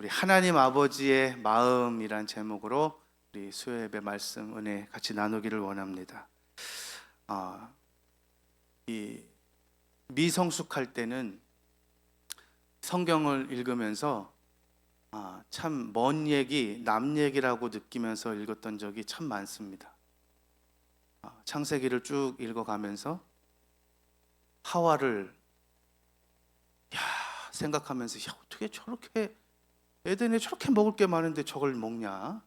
우리 하나님 아버지의 마음이란 제목으로 우리 수요예배 말씀 은혜 같이 나누기를 원합니다. 이 미성숙할 때는 성경을 읽으면서 참 먼 얘기, 남 얘기라고 느끼면서 읽었던 적이 참 많습니다. 창세기를 쭉 읽어가면서 하와를 생각하면서 어떻게 저렇게 에덴에 저렇게 먹을 게 많은데 저걸 먹냐,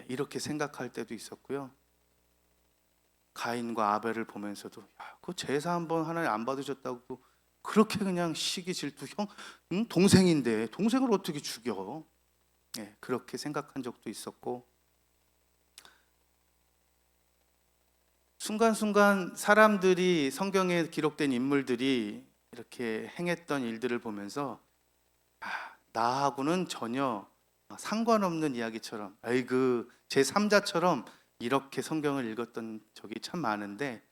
이렇게 생각할 때도 있었고요. 가인과 아벨을 보면서도 그 제사 한번 하나님 안 받으셨다고 그렇게 그냥 시기 질투, 동생인데 동생을 어떻게 죽여, 그렇게 생각한 적도 있었고, 순간순간 사람들이, 성경에 기록된 인물들이 이렇게 행했던 일들을 보면서 나하고는 전혀 상관없는 이야기처럼, 그 제3자처럼 이렇게 성경을 읽었던 적이 참 많은데,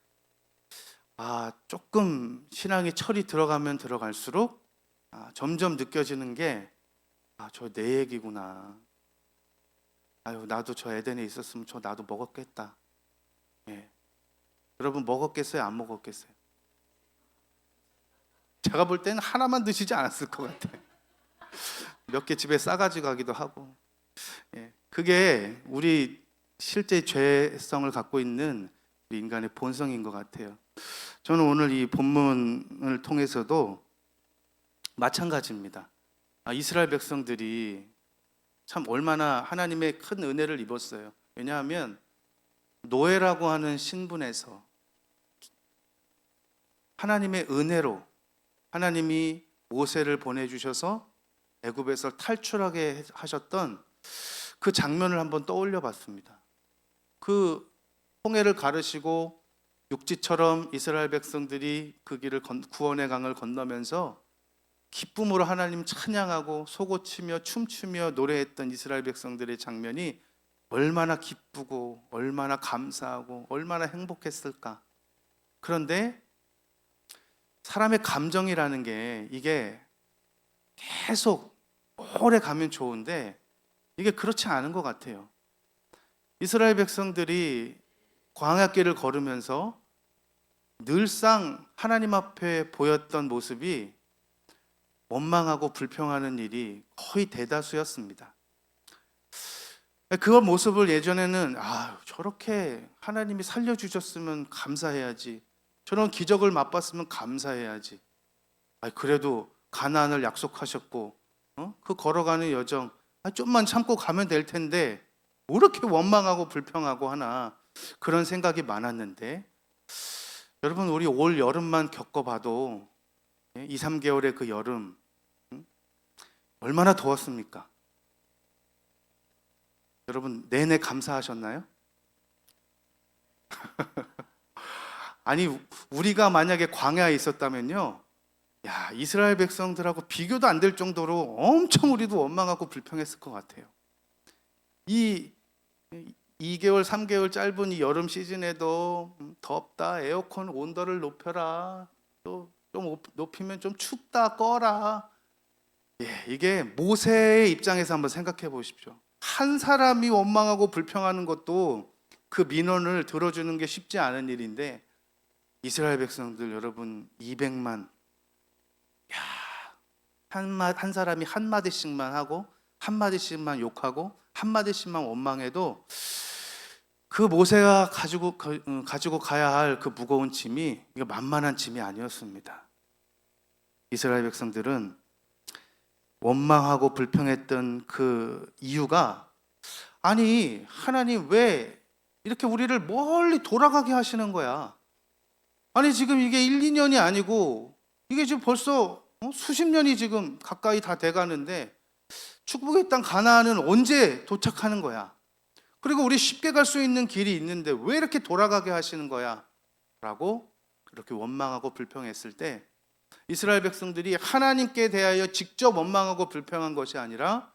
조금 신앙의 철이 들어가면 들어갈수록 점점 느껴지는 게 저 내 얘기구나. 나도 저 에덴에 있었으면 나도 먹었겠다. 여러분 먹었겠어요? 안 먹었겠어요? 제가 볼 때는 하나만 드시지 않았을 것 같아요. 몇 개 집에 싸가지고 가기도 하고. 그게 우리 실제 죄성을 갖고 있는 우리 인간의 본성인 것 같아요. 저는 오늘 이 본문을 통해서도 마찬가지입니다. 이스라엘 백성들이 참 얼마나 하나님의 큰 은혜를 입었어요. 왜냐하면 노예라고 하는 신분에서 하나님의 은혜로 하나님이 모세를 보내주셔서 애굽에서 탈출하게 하셨던 그 장면을 한번 떠올려 봤습니다. 그 홍해를 가르시고 육지처럼 이스라엘 백성들이 그 길을 구원의 강을 건너면서 기쁨으로 하나님 찬양하고 솟구치며 춤추며 노래했던 이스라엘 백성들의 장면이 얼마나 기쁘고 얼마나 감사하고 얼마나 행복했을까. 그런데 사람의 감정이라는 게 이게 계속 오래 가면 좋은데 이게 그렇지 않은 것 같아요. 이스라엘 백성들이 광야길을 걸으면서 늘상 하나님 앞에 보였던 모습이 원망하고 불평하는 일이 거의 대다수였습니다. 그 모습을 예전에는 저렇게 하나님이 살려주셨으면 감사해야지, 저런 기적을 맛봤으면 감사해야지, 그래도 가나안을 약속하셨고 그 걸어가는 여정 좀만 참고 가면 될 텐데 뭐 이렇게 원망하고 불평하고 하나, 그런 생각이 많았는데, 여러분 우리 올 여름만 겪어봐도 2, 3개월의 그 여름 얼마나 더웠습니까? 여러분 내내 감사하셨나요? 아니 우리가 만약에 광야에 있었다면요, 이스라엘 백성들하고 비교도 안 될 정도로 엄청 우리도 원망하고 불평했을 것 같아요. 이 2개월, 3개월 짧은 이 여름 시즌에도 덥다, 에어컨 온도를 높여라, 또 좀 높이면 좀 춥다, 꺼라. 이게 모세의 입장에서 한번 생각해 보십시오. 한 사람이 원망하고 불평하는 것도 그 민원을 들어주는 게 쉽지 않은 일인데, 이스라엘 백성들 여러분 200만, 한 사람이 한마디씩만 하고 한마디씩만 욕하고 한마디씩만 원망해도 그 모세가 가지고 가야 할 그 무거운 짐이 이거 만만한 짐이 아니었습니다. 이스라엘 백성들은 원망하고 불평했던 그 이유가, 하나님 왜 이렇게 우리를 멀리 돌아가게 하시는 거야? 지금 이게 1, 2년이 아니고 이게 지금 벌써 수십 년이 지금 가까이 다 돼가는데 축복의 땅 가나안은 언제 도착하는 거야? 그리고 우리 쉽게 갈 수 있는 길이 있는데 왜 이렇게 돌아가게 하시는 거야? 라고 그렇게 원망하고 불평했을 때, 이스라엘 백성들이 하나님께 대하여 직접 원망하고 불평한 것이 아니라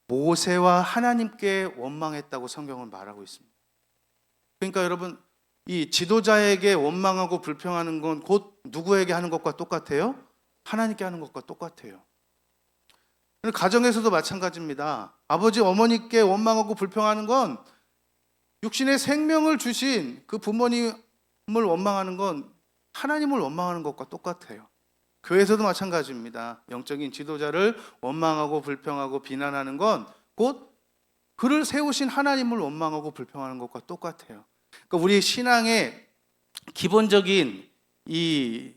모세와 하나님께 원망했다고 성경은 말하고 있습니다. 그러니까 여러분, 이 지도자에게 원망하고 불평하는 건 곧 누구에게 하는 것과 똑같아요? 하나님께 하는 것과 똑같아요. 가정에서도 마찬가지입니다. 아버지 어머니께 원망하고 불평하는 건 육신의 생명을 주신 그 부모님을 원망하는 건 하나님을 원망하는 것과 똑같아요. 교회에서도 마찬가지입니다. 영적인 지도자를 원망하고 불평하고 비난하는 건 곧 그를 세우신 하나님을 원망하고 불평하는 것과 똑같아요. 그러니까 우리 신앙의 기본적인 이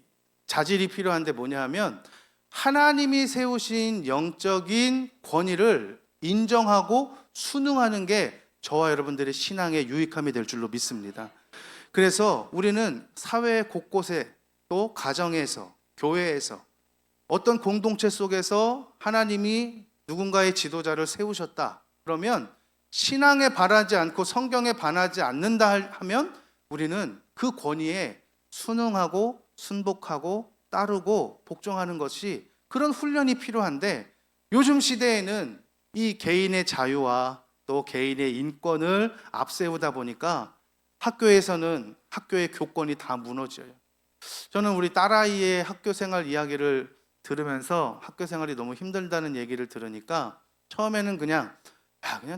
자질이 필요한데 뭐냐 하면 하나님이 세우신 영적인 권위를 인정하고 순응하는 게 저와 여러분들의 신앙의 유익함이 될 줄로 믿습니다. 그래서 우리는 사회 곳곳에 또 가정에서 교회에서 어떤 공동체 속에서 하나님이 누군가의 지도자를 세우셨다 그러면 신앙에 반하지 않고 성경에 반하지 않는다 하면 우리는 그 권위에 순응하고 순복하고 따르고 복종하는 것이 그런 훈련이 필요한데 요즘 시대에는 이 개인의 자유와 또 개인의 인권을 앞세우다 보니까 학교에서는 학교의 교권이 다 무너져요. 저는 우리 딸아이의 학교 생활 이야기를 들으면서 학교 생활이 너무 힘들다는 얘기를 들으니까 처음에는 그냥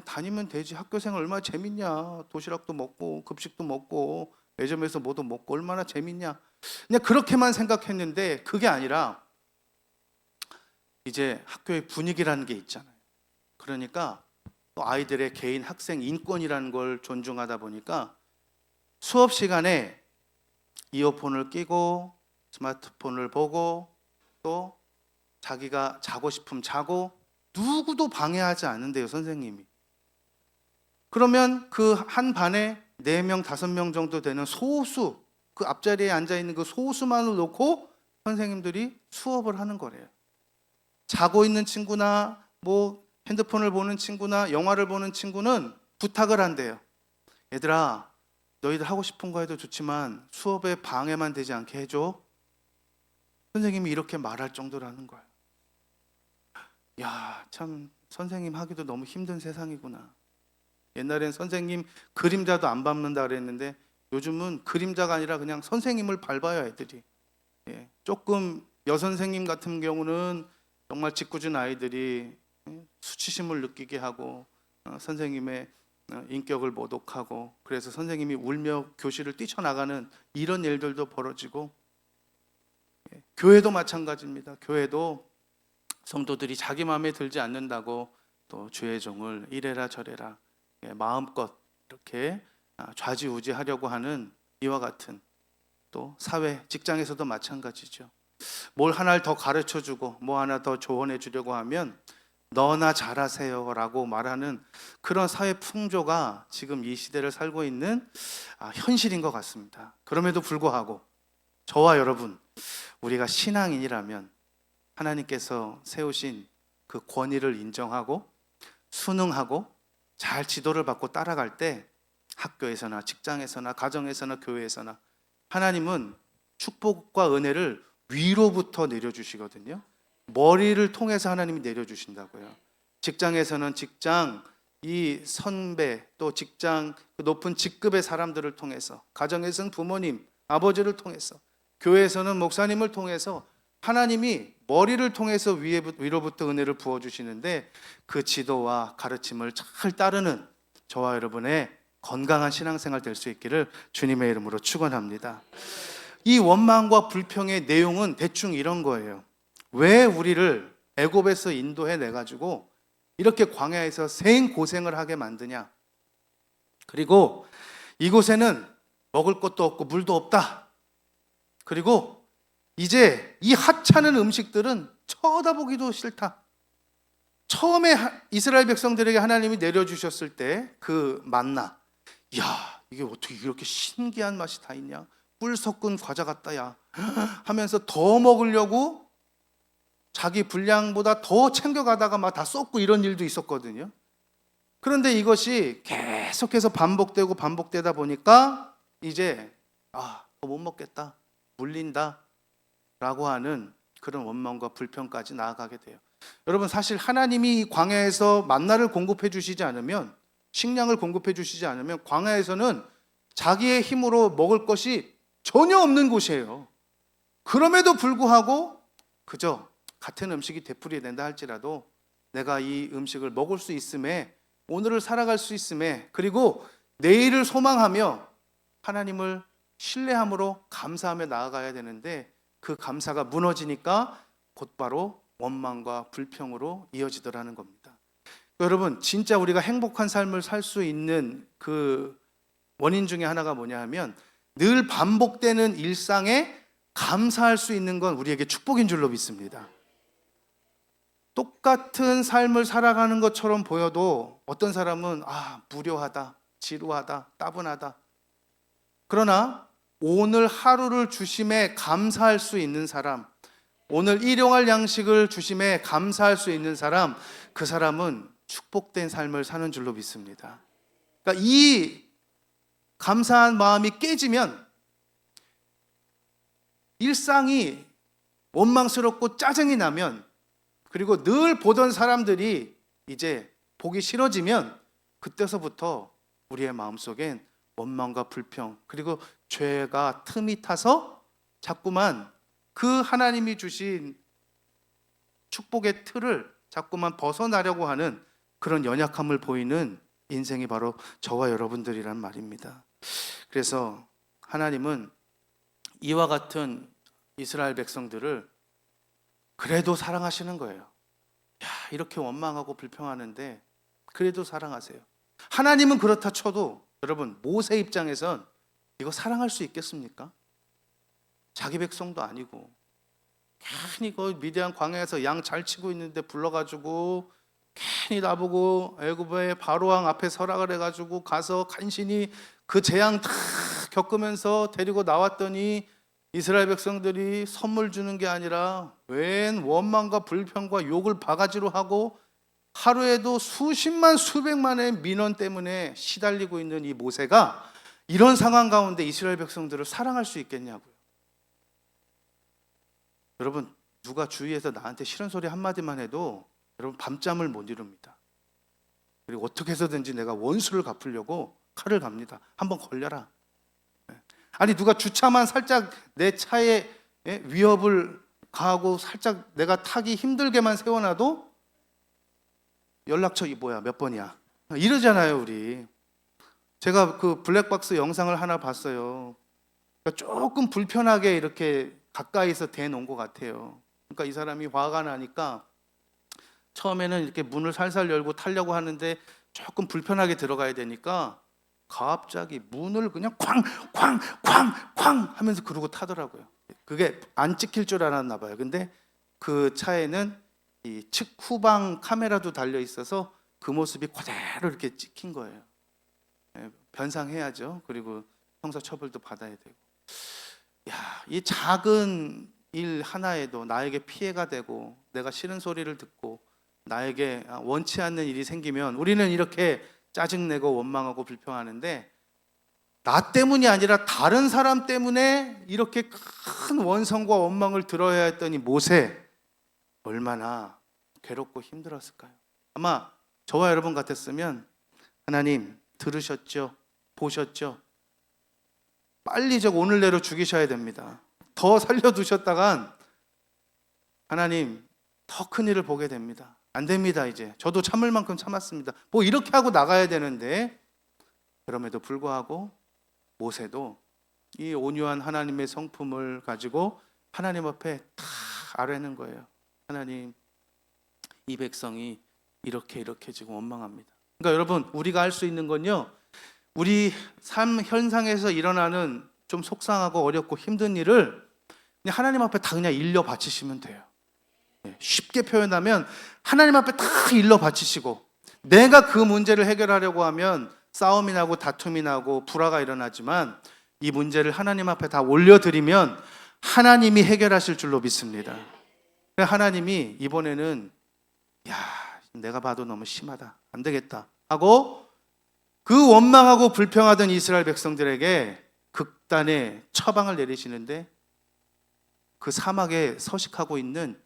다니면 되지, 학교 생활 얼마나 재밌냐, 도시락도 먹고 급식도 먹고 매점에서 뭐도 먹고 얼마나 재밌냐, 그냥 그렇게만 생각했는데 그게 아니라 이제 학교의 분위기라는 게 있잖아요. 그러니까 또 아이들의 개인 학생 인권이라는 걸 존중하다 보니까 수업 시간에 이어폰을 끼고 스마트폰을 보고 또 자기가 자고 싶으면 자고 누구도 방해하지 않는데요, 선생님이. 그러면 그 한 반에 4명, 5명 정도 되는 소수, 그 앞자리에 앉아있는 그 소수만을 놓고 선생님들이 수업을 하는 거래요. 자고 있는 친구나 뭐 핸드폰을 보는 친구나 영화를 보는 친구는 부탁을 한대요. 얘들아, 너희들 하고 싶은 거 해도 좋지만 수업에 방해만 되지 않게 해줘. 선생님이 이렇게 말할 정도라는 거예요. 야, 참 선생님 하기도 너무 힘든 세상이구나. 옛날엔 선생님 그림자도 안 밟는다 그랬는데 요즘은 그림자가 아니라 그냥 선생님을 밟아요, 애들이. 예, 조금 여선생님 같은 경우는 정말 짓궂은 아이들이 수치심을 느끼게 하고 선생님의 인격을 모독하고 그래서 선생님이 울며 교실을 뛰쳐나가는 이런 일들도 벌어지고, 교회도 마찬가지입니다. 교회도 성도들이 자기 마음에 들지 않는다고 또 주의 종을 이래라 저래라 마음껏 이렇게 좌지우지하려고 하는 이와 같은, 또 사회 직장에서도 마찬가지죠. 뭘 하나를 더 가르쳐주고 뭐 하나 더 조언해 주려고 하면 너나 잘하세요 라고 말하는 그런 사회 풍조가 지금 이 시대를 살고 있는 현실인 것 같습니다. 그럼에도 불구하고 저와 여러분, 우리가 신앙인이라면 하나님께서 세우신 그 권위를 인정하고 순응하고 잘 지도를 받고 따라갈 때 학교에서나 직장에서나 가정에서나 교회에서나 하나님은 축복과 은혜를 위로부터 내려주시거든요. 머리를 통해서 하나님이 내려주신다고요. 직장에서는 직장 이 선배 또 직장 그 높은 직급의 사람들을 통해서, 가정에서는 부모님 아버지를 통해서, 교회에서는 목사님을 통해서 하나님이 머리를 통해서 위로부터 은혜를 부어주시는데 그 지도와 가르침을 잘 따르는 저와 여러분의 건강한 신앙생활 될 수 있기를 주님의 이름으로 축원합니다. 이 원망과 불평의 내용은 대충 이런 거예요. 왜 우리를 애굽에서 인도해 내가지고 이렇게 광야에서 생고생을 하게 만드냐, 그리고 이곳에는 먹을 것도 없고 물도 없다, 그리고 이제 이 하찮은 음식들은 쳐다보기도 싫다. 처음에 이스라엘 백성들에게 하나님이 내려주셨을 때 그 만나, 야, 이게 어떻게 이렇게 신기한 맛이 다 있냐, 꿀 섞은 과자 같다 야 하면서 더 먹으려고 자기 분량보다 더 챙겨가다가 막 다 쏟고 이런 일도 있었거든요. 그런데 이것이 계속해서 반복되다 보니까 이제 더 못 먹겠다, 물린다 라고 하는 그런 원망과 불평까지 나아가게 돼요. 여러분, 사실 하나님이 이 광야에서 만나를 공급해 주시지 않으면, 식량을 공급해 주시지 않으면 광야에서는 자기의 힘으로 먹을 것이 전혀 없는 곳이에요. 그럼에도 불구하고 그저 같은 음식이 되풀이된다 할지라도 내가 이 음식을 먹을 수 있음에, 오늘을 살아갈 수 있음에, 그리고 내일을 소망하며 하나님을 신뢰함으로 감사하며 나아가야 되는데, 그 감사가 무너지니까 곧바로 원망과 불평으로 이어지더라는 겁니다. 여러분, 진짜 우리가 행복한 삶을 살 수 있는 그 원인 중에 하나가 뭐냐 하면, 늘 반복되는 일상에 감사할 수 있는 건 우리에게 축복인 줄로 믿습니다. 똑같은 삶을 살아가는 것처럼 보여도 어떤 사람은 무료하다, 지루하다, 따분하다. 그러나 오늘 하루를 주심에 감사할 수 있는 사람, 오늘 일용할 양식을 주심에 감사할 수 있는 사람, 그 사람은 축복된 삶을 사는 줄로 믿습니다. 그러니까 이 감사한 마음이 깨지면 일상이 원망스럽고 짜증이 나면, 그리고 늘 보던 사람들이 이제 보기 싫어지면, 그때서부터 우리의 마음속엔 원망과 불평, 그리고 죄가 틈이 타서 자꾸만 그 하나님이 주신 축복의 틀을 자꾸만 벗어나려고 하는 그런 연약함을 보이는 인생이 바로 저와 여러분들이란 말입니다. 그래서 하나님은 이와 같은 이스라엘 백성들을 그래도 사랑하시는 거예요. 이렇게 원망하고 불평하는데 그래도 사랑하세요. 하나님은 그렇다 쳐도 여러분, 모세 입장에선 이거 사랑할 수 있겠습니까? 자기 백성도 아니고 괜히 그 미디안 광야에서 양 잘 치고 있는데 불러가지고 괜히 나보고 애굽의 바로왕 앞에 서라 그래가지고 가서 간신히 그 재앙 다 겪으면서 데리고 나왔더니 이스라엘 백성들이 선물 주는 게 아니라 웬 원망과 불평과 욕을 바가지로 하고 하루에도 수십만 수백만의 민원 때문에 시달리고 있는 이 모세가 이런 상황 가운데 이스라엘 백성들을 사랑할 수 있겠냐고요. 여러분, 누가 주위에서 나한테 싫은 소리 한마디만 해도 여러분 밤잠을 못 이룹니다. 그리고 어떻게 해서든지 내가 원수를 갚으려고 칼을 갑니다. 한번 걸려라. 아니, 누가 주차만 살짝 내 차에 위협을 가하고 살짝 내가 타기 힘들게만 세워놔도 연락처 몇 번이야 이러잖아요. 우리 제가 그 블랙박스 영상을 하나 봤어요. 그러니까 조금 불편하게 이렇게 가까이서 대놓은 것 같아요. 그러니까 이 사람이 화가 나니까 처음에는 이렇게 문을 살살 열고 타려고 하는데 조금 불편하게 들어가야 되니까 갑자기 문을 그냥 쾅 하면서 그러고 타더라고요. 그게 안 찍힐 줄 알았나 봐요. 근데 그 차에는 이 측 후방 카메라도 달려 있어서 그 모습이 그대로 이렇게 찍힌 거예요. 변상해야죠. 그리고 형사처벌도 받아야 되고. 이 작은 일 하나에도 나에게 피해가 되고 내가 싫은 소리를 듣고 나에게 원치 않는 일이 생기면 우리는 이렇게 짜증내고 원망하고 불평하는데, 나 때문이 아니라 다른 사람 때문에 이렇게 큰 원성과 원망을 들어야 했더니 모세 얼마나 괴롭고 힘들었을까요? 아마 저와 여러분 같았으면 하나님 들으셨죠? 보셨죠? 빨리 저 오늘 내로 죽이셔야 됩니다. 더 살려두셨다간 하나님 더 큰 일을 보게 됩니다. 안 됩니다. 이제 저도 참을 만큼 참았습니다. 뭐 이렇게 하고 나가야 되는데, 그럼에도 불구하고 모세도 이 온유한 하나님의 성품을 가지고 하나님 앞에 다 아뢰는 거예요. 하나님, 이 백성이 이렇게 지금 원망합니다. 그러니까 여러분, 우리가 할 수 있는 건요, 우리 삶 현상에서 일어나는 좀 속상하고 어렵고 힘든 일을 그냥 하나님 앞에 다 그냥 일러 바치시면 돼요. 쉽게 표현하면 하나님 앞에 다 일러 바치시고, 내가 그 문제를 해결하려고 하면 싸움이 나고 다툼이 나고 불화가 일어나지만 이 문제를 하나님 앞에 다 올려드리면 하나님이 해결하실 줄로 믿습니다. 하나님이 이번에는 내가 봐도 너무 심하다, 안 되겠다 하고 그 원망하고 불평하던 이스라엘 백성들에게 극단의 처방을 내리시는데, 그 사막에 서식하고 있는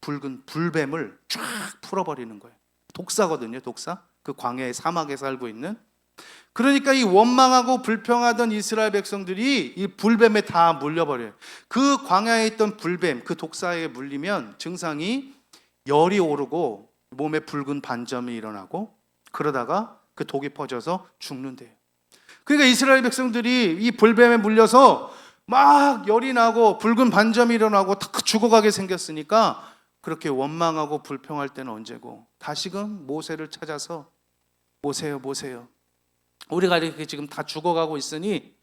붉은 불뱀을 쫙 풀어버리는 거예요. 독사거든요, 독사. 그 광야의 사막에 살고 있는. 그러니까 이 원망하고 불평하던 이스라엘 백성들이 이 불뱀에 다 물려버려요. 그 광야에 있던 불뱀, 그 독사에 물리면 증상이 열이 오르고 몸에 붉은 반점이 일어나고 그러다가 그 독이 퍼져서 죽는데요. 그러니까 이스라엘 백성들이 이 불뱀에 물려서 막 열이 나고 붉은 반점이 일어나고 다 죽어가게 생겼으니까 그렇게 원망하고 불평할 때는 언제고, 다시금 모세를 찾아서 모세요, 모세요. 우리가 이렇게 지금 다 죽어가고 있으니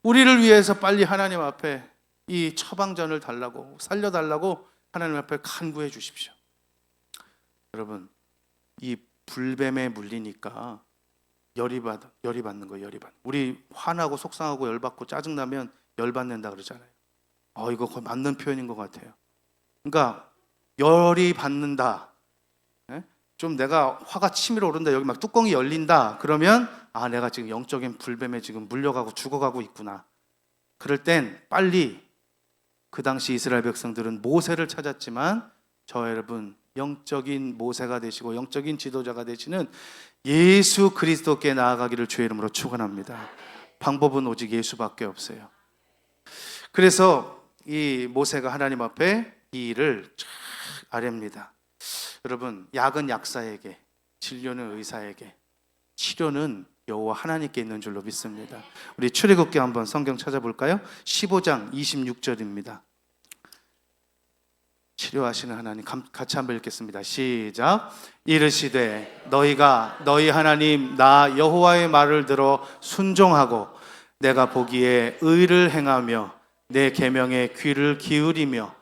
우리를 위해서 빨리 하나님 앞에 이 처방전을 달라고, 살려달라고 하나님 앞에 간구해 주십시오. 여러분, 이 불뱀에 물리니까 열이 받는 거예요. 우리 화나고 속상하고 열받고 짜증나면 열받는다 그러잖아요. 이거 거의 맞는 표현인 것 같아요. 그러니까 열이 받는다, 좀 내가 화가 치밀어 오른다, 여기 막 뚜껑이 열린다, 그러면 내가 지금 영적인 불뱀에 지금 물려가고 죽어가고 있구나. 그럴 땐 빨리, 그 당시 이스라엘 백성들은 모세를 찾았지만 저 여러분, 영적인 모세가 되시고 영적인 지도자가 되시는 예수 그리스도께 나아가기를 주의 이름으로 축원합니다. 방법은 오직 예수밖에 없어요. 그래서 이 모세가 하나님 앞에 이 일을 쫙 아뢰입니다. 여러분, 약은 약사에게, 진료는 의사에게, 치료는 여호와 하나님께 있는 줄로 믿습니다. 우리 출애굽기 한번 성경 찾아볼까요? 15장 26절입니다. 치료하시는 하나님, 같이 한번 읽겠습니다. 시작. 이르시되 너희가 너희 하나님 나 여호와의 말을 들어 순종하고 내가 보기에 의를 행하며 내 계명에 귀를 기울이며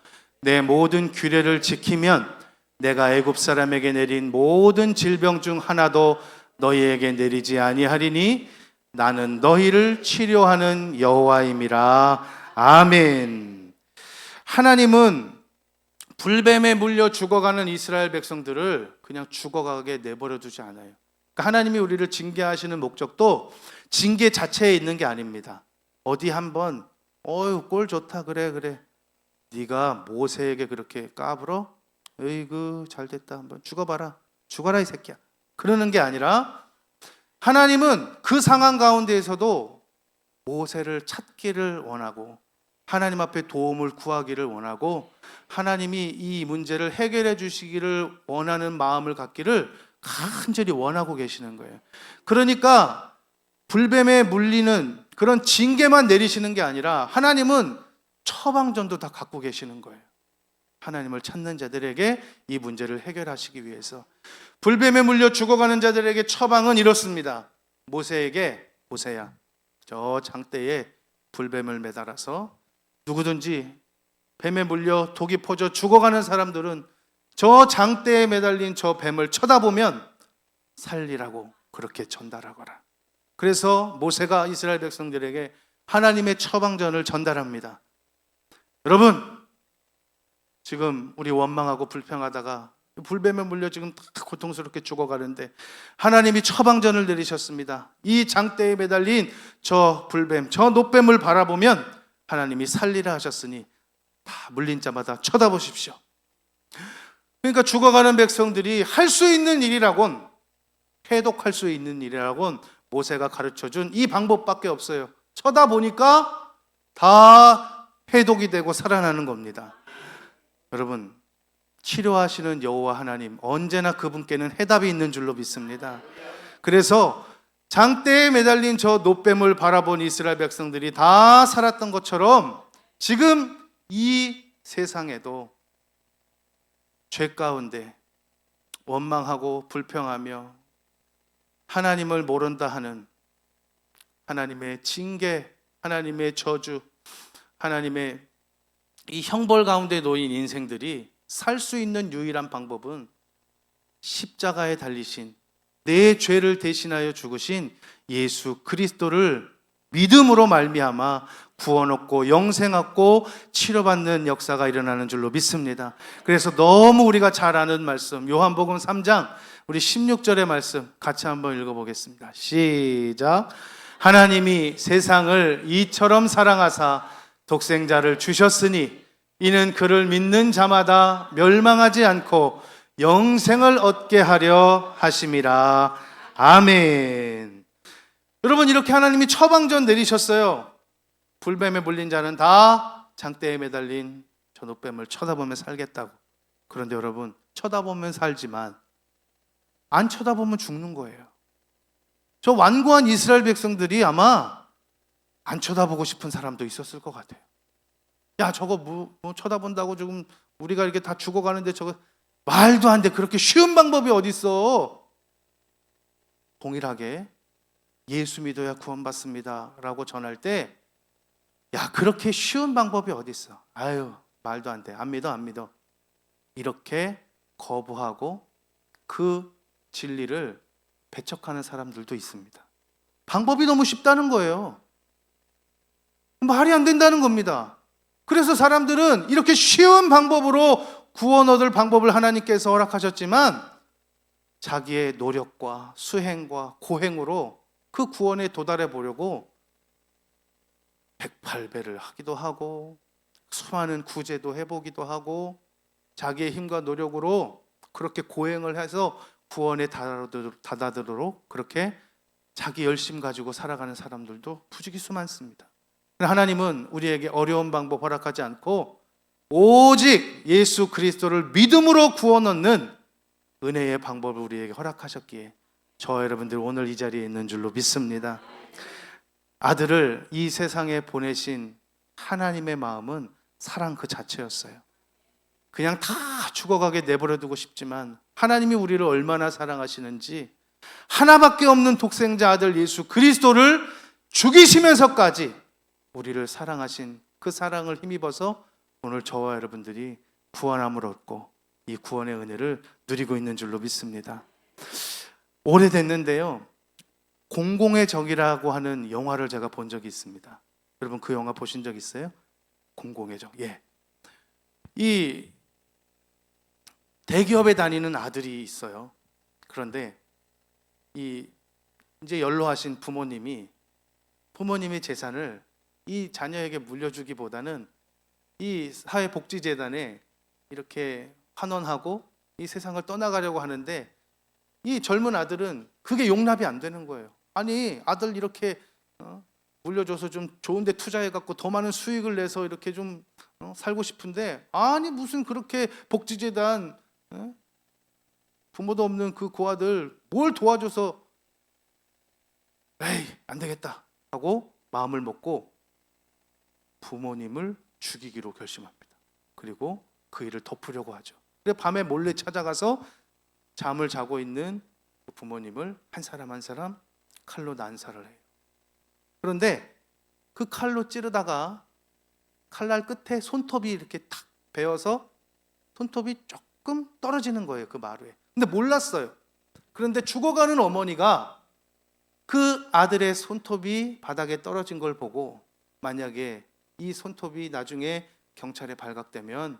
내 모든 규례를 지키면 내가 애굽 사람에게 내린 모든 질병 중 하나도 너희에게 내리지 아니하리니 나는 너희를 치료하는 여호와임이라. 아멘. 하나님은 불뱀에 물려 죽어가는 이스라엘 백성들을 그냥 죽어가게 내버려 두지 않아요. 그러니까 하나님이 우리를 징계하시는 목적도 징계 자체에 있는 게 아닙니다. 어디 한번 꼴 좋다, 그래 네가 모세에게 그렇게 까불어? 어이구 잘됐다, 한번 죽어봐라, 죽어라 이 새끼야, 그러는 게 아니라 하나님은 그 상황 가운데에서도 모세를 찾기를 원하고 하나님 앞에 도움을 구하기를 원하고 하나님이 이 문제를 해결해 주시기를 원하는 마음을 갖기를 간절히 원하고 계시는 거예요. 그러니까 불뱀에 물리는 그런 징계만 내리시는 게 아니라 하나님은 처방전도 다 갖고 계시는 거예요. 하나님을 찾는 자들에게 이 문제를 해결하시기 위해서. 불뱀에 물려 죽어가는 자들에게 처방은 이렇습니다. 모세에게, 모세야, 저 장대에 불뱀을 매달아서 누구든지 뱀에 물려 독이 퍼져 죽어가는 사람들은 저 장대에 매달린 저 뱀을 쳐다보면 살리라고 그렇게 전달하거라. 그래서 모세가 이스라엘 백성들에게 하나님의 처방전을 전달합니다. 여러분, 지금 우리 원망하고 불평하다가 불뱀에 물려 지금 다 고통스럽게 죽어가는데 하나님이 처방전을 내리셨습니다. 이 장대에 매달린 저 불뱀, 저 노뱀을 바라보면 하나님이 살리라 하셨으니 다 물린 자마다 쳐다보십시오. 그러니까 죽어가는 백성들이 할 수 있는 일이라곤, 해독할 수 있는 일이라곤 모세가 가르쳐준 이 방법밖에 없어요. 쳐다보니까 다 해독이 되고 살아나는 겁니다. 여러분, 치료하시는 여호와 하나님, 언제나 그분께는 해답이 있는 줄로 믿습니다. 그래서 장대에 매달린 저 노뱀을 바라본 이스라엘 백성들이 다 살았던 것처럼 지금 이 세상에도 죄 가운데 원망하고 불평하며 하나님을 모른다 하는 하나님의 징계, 하나님의 저주, 하나님의 이 형벌 가운데 놓인 인생들이 살 수 있는 유일한 방법은 십자가에 달리신, 내 죄를 대신하여 죽으신 예수 그리스도를 믿음으로 말미암아 구원 얻고 영생 얻고 치료받는 역사가 일어나는 줄로 믿습니다. 그래서 너무 우리가 잘 아는 말씀, 요한복음 3장 우리 16절의 말씀 같이 한번 읽어보겠습니다. 시작. 하나님이 세상을 이처럼 사랑하사 독생자를 주셨으니 이는 그를 믿는 자마다 멸망하지 않고 영생을 얻게 하려 하심이라. 아멘. 여러분, 이렇게 하나님이 처방전 내리셨어요. 불뱀에 물린 자는 다 장대에 매달린 저 노뱀을 쳐다보며 살겠다고. 그런데 여러분, 쳐다보면 살지만 안 쳐다보면 죽는 거예요. 저 완고한 이스라엘 백성들이 아마 안 쳐다보고 싶은 사람도 있었을 것 같아요. 야, 저거 뭐 쳐다본다고 지금 우리가 이렇게 다 죽어가는데 저거 말도 안 돼. 그렇게 쉬운 방법이 어디 있어? 동일하게 예수 믿어야 구원받습니다 라고 전할 때, 야, 그렇게 쉬운 방법이 어디 있어? 아유, 말도 안 돼. 안 믿어. 이렇게 거부하고 그 진리를 배척하는 사람들도 있습니다. 방법이 너무 쉽다는 거예요. 말이 안 된다는 겁니다. 그래서 사람들은 이렇게 쉬운 방법으로 구원 얻을 방법을 하나님께서 허락하셨지만 자기의 노력과 수행과 고행으로 그 구원에 도달해 보려고 108배를 하기도 하고 수많은 구제도 해보기도 하고 자기의 힘과 노력으로 그렇게 고행을 해서 구원에 다다르도록 그렇게 자기 열심 가지고 살아가는 사람들도 부지기수 많습니다. 하나님은 우리에게 어려운 방법 허락하지 않고 오직 예수 그리스도를 믿음으로 구원 얻는 은혜의 방법을 우리에게 허락하셨기에 저와 여러분들 오늘 이 자리에 있는 줄로 믿습니다. 아들을 이 세상에 보내신 하나님의 마음은 사랑 그 자체였어요. 그냥 다 죽어가게 내버려두고 싶지만 하나님이 우리를 얼마나 사랑하시는지 하나밖에 없는 독생자 아들 예수 그리스도를 죽이시면서까지 우리를 사랑하신 그 사랑을 힘입어서 오늘 저와 여러분들이 구원함을 얻고 이 구원의 은혜를 누리고 있는 줄로 믿습니다. 오래됐는데요, 공공의 적이라고 하는 영화를 제가 본 적이 있습니다. 여러분 그 영화 보신 적 있어요? 공공의 적. 예. 이 대기업에 다니는 아들이 있어요. 그런데 이제 연로하신 부모님이 재산을 이 자녀에게 물려주기보다는 이 사회복지재단에 이렇게 환원하고 이 세상을 떠나가려고 하는데 이 젊은 아들은 그게 용납이 안 되는 거예요. 아니, 아들 이렇게 물려줘서 좀 좋은 데 투자해갖고 더 많은 수익을 내서 이렇게 좀 살고 싶은데, 아니 무슨 그렇게 복지재단 부모도 없는 그 고아들 뭘 도와줘서, 에이 안 되겠다 하고 마음을 먹고 부모님을 죽이기로 결심합니다. 그리고 그 일을 덮으려고 하죠. 그래서 밤에 몰래 찾아가서 잠을 자고 있는 그 부모님을 한 사람 한 사람 칼로 난사를 해요. 그런데 그 칼로 찌르다가 칼날 끝에 손톱이 이렇게 탁 베어서 손톱이 조금 떨어지는 거예요, 그 마루에. 근데 몰랐어요. 그런데 죽어가는 어머니가 그 아들의 손톱이 바닥에 떨어진 걸 보고, 만약에 이 손톱이 나중에 경찰에 발각되면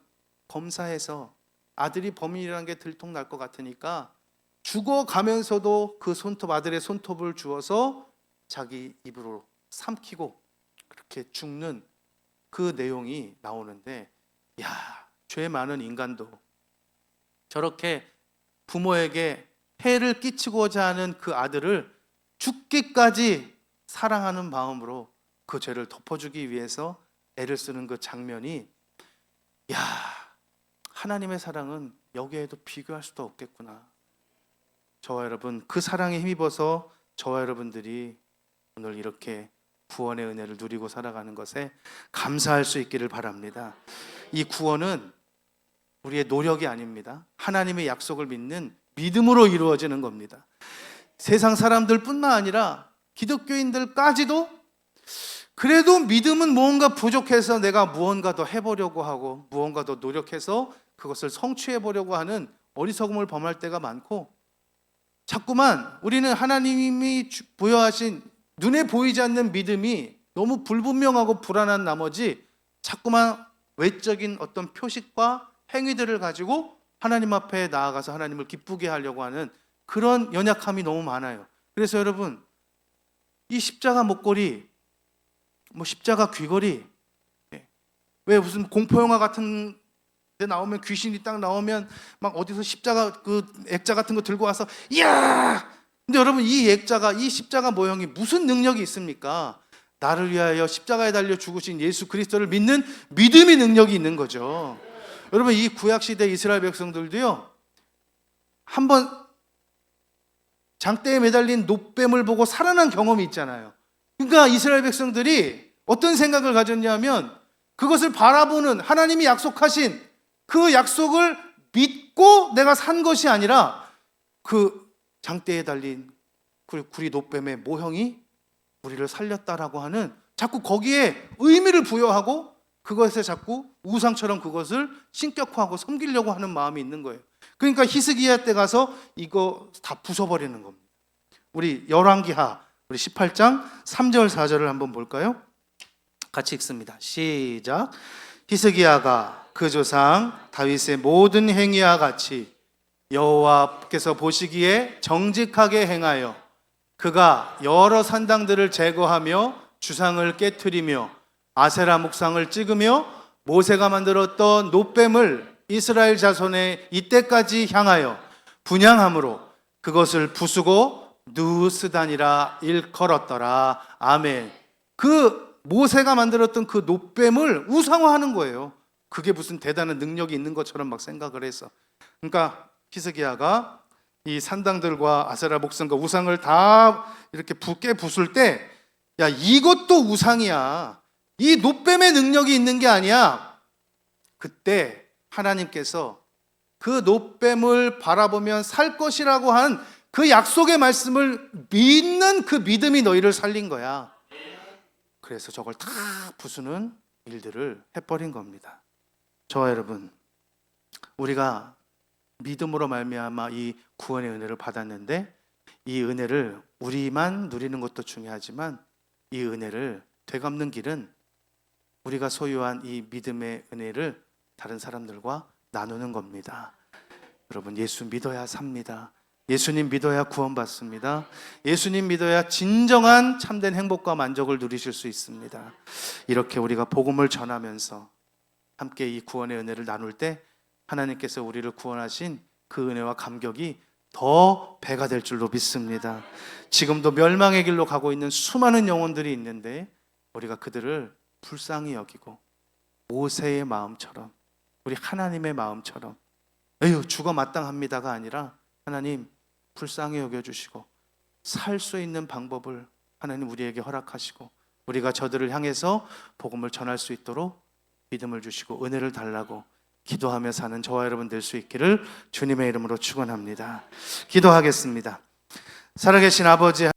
검사해서 아들이 범인이라는 게 들통날 것 같으니까 죽어가면서도 그 손톱, 아들의 손톱을 주어서 자기 입으로 삼키고 그렇게 죽는 그 내용이 나오는데, 야, 죄 많은 인간도 저렇게 부모에게 해를 끼치고자 하는 그 아들을 죽기까지 사랑하는 마음으로 그 죄를 덮어주기 위해서 애를 쓰는 그 장면이, 야, 하나님의 사랑은 여기에도 비교할 수도 없겠구나. 저와 여러분, 그 사랑에 힘입어서 저와 여러분들이 오늘 이렇게 구원의 은혜를 누리고 살아가는 것에 감사할 수 있기를 바랍니다. 이 구원은 우리의 노력이 아닙니다. 하나님의 약속을 믿는 믿음으로 이루어지는 겁니다. 세상 사람들뿐만 아니라 기독교인들까지도 그래도 믿음은 무언가 부족해서 내가 무언가 더 해보려고 하고 무언가 더 노력해서 그것을 성취해보려고 하는 어리석음을 범할 때가 많고, 자꾸만 우리는 하나님이 부여하신 눈에 보이지 않는 믿음이 너무 불분명하고 불안한 나머지 자꾸만 외적인 어떤 표식과 행위들을 가지고 하나님 앞에 나아가서 하나님을 기쁘게 하려고 하는 그런 연약함이 너무 많아요. 그래서 여러분, 이 십자가 목걸이, 십자가 귀걸이, 왜 무슨 공포영화 같은 데 나오면 귀신이 딱 나오면 막 어디서 십자가 그 액자 같은 거 들고 와서 이야! 근데 여러분, 이 액자가, 이 십자가 모형이 무슨 능력이 있습니까? 나를 위하여 십자가에 달려 죽으신 예수 그리스도를 믿는 믿음의 능력이 있는 거죠. 여러분, 이 구약시대 이스라엘 백성들도요, 한번 장대에 매달린 놋뱀을 보고 살아난 경험이 있잖아요. 그러니까 이스라엘 백성들이 어떤 생각을 가졌냐면 그것을 바라보는 하나님이 약속하신 그 약속을 믿고 내가 산 것이 아니라 그 장대에 달린 구리 놋뱀의 모형이 우리를 살렸다라고 하는 자꾸 거기에 의미를 부여하고 그것에 자꾸 우상처럼 그것을 신격화하고 섬기려고 하는 마음이 있는 거예요. 그러니까 히스기야 때 가서 이거 다 부숴버리는 겁니다. 우리 열왕기하 우리 18장 3절 4절을 한번 볼까요? 같이 읽습니다. 시작. 히스기야가 그 조상 다윗의 모든 행위와 같이 여호와께서 보시기에 정직하게 행하여 그가 여러 산당들을 제거하며 주상을 깨트리며 아세라 목상을 찍으며 모세가 만들었던 놋뱀을 이스라엘 자손의 이때까지 향하여 분향함으로 그것을 부수고 누스단이라 일컬었더라. 아멘. 그 모세가 만들었던 그 놋뱀을 우상화하는 거예요. 그게 무슨 대단한 능력이 있는 것처럼 막 생각을 해서. 그러니까 히스기야가 이 산당들과 아세라 목상과 우상을 다 이렇게 부술 때, 야, 이것도 우상이야. 이 놋뱀의 능력이 있는 게 아니야. 그때 하나님께서 그 놋뱀을 바라보면 살 것이라고 한 그 약속의 말씀을 믿는 그 믿음이 너희를 살린 거야. 그래서 저걸 다 부수는 일들을 해버린 겁니다. 저와 여러분, 우리가 믿음으로 말미암아 이 구원의 은혜를 받았는데 이 은혜를 우리만 누리는 것도 중요하지만 이 은혜를 되갚는 길은 우리가 소유한 이 믿음의 은혜를 다른 사람들과 나누는 겁니다. 여러분, 예수 믿어야 삽니다. 예수님 믿어야 구원받습니다. 예수님 믿어야 진정한 참된 행복과 만족을 누리실 수 있습니다. 이렇게 우리가 복음을 전하면서 함께 이 구원의 은혜를 나눌 때 하나님께서 우리를 구원하신 그 은혜와 감격이 더 배가 될 줄로 믿습니다. 지금도 멸망의 길로 가고 있는 수많은 영혼들이 있는데 우리가 그들을 불쌍히 여기고 모세의 마음처럼 우리 하나님의 마음처럼 에휴 죽어 마땅합니다가 아니라 하나님 불쌍히 여겨주시고 살 수 있는 방법을 하나님 우리에게 허락하시고 우리가 저들을 향해서 복음을 전할 수 있도록 믿음을 주시고 은혜를 달라고 기도하며 사는 저와 여러분 될 수 있기를 주님의 이름으로 축원합니다. 기도하겠습니다. 살아계신 아버지